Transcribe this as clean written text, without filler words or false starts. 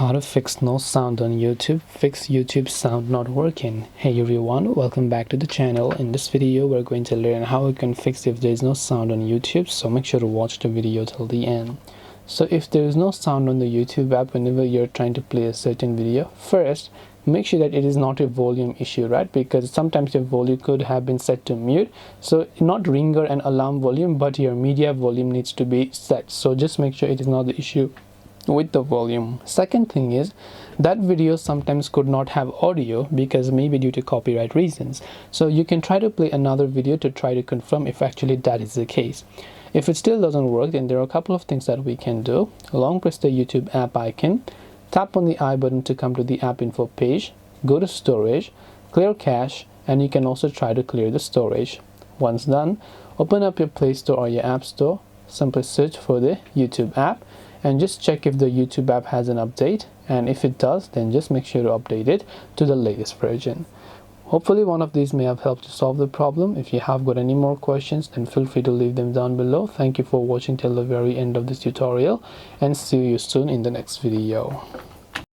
How to fix no sound on YouTube. Fix YouTube sound not working. Hey everyone, welcome back to the channel. In this video we're going to learn how we can fix if there is no sound on YouTube, so make sure to watch the video till the end. So if there is no sound on the YouTube app whenever you're trying to play a certain video, first make sure that it is not a volume issue, right? Because sometimes your volume could have been set to mute, so not ringer and alarm volume, but your media volume needs to be set. So just make sure it is not the issue with the volume. Second thing is that video sometimes could not have audio because maybe due to copyright reasons, so you can try to play another video to try to confirm if actually that is the case. If it still doesn't work, then there are a couple of things that we can do. Long press the YouTube app icon, tap on the I button to come to the app info page, go to storage, clear cache, and you can also try to clear the storage. Once done, open up your Play Store or your App Store, simply search for the YouTube app and just check if the YouTube app has an update, and if it does, then just make sure to update it to the latest version. Hopefully one of these may have helped to solve the problem. If you have got any more questions, then feel free to leave them down below. Thank you for watching till the very end of this tutorial, and see you soon in the next video.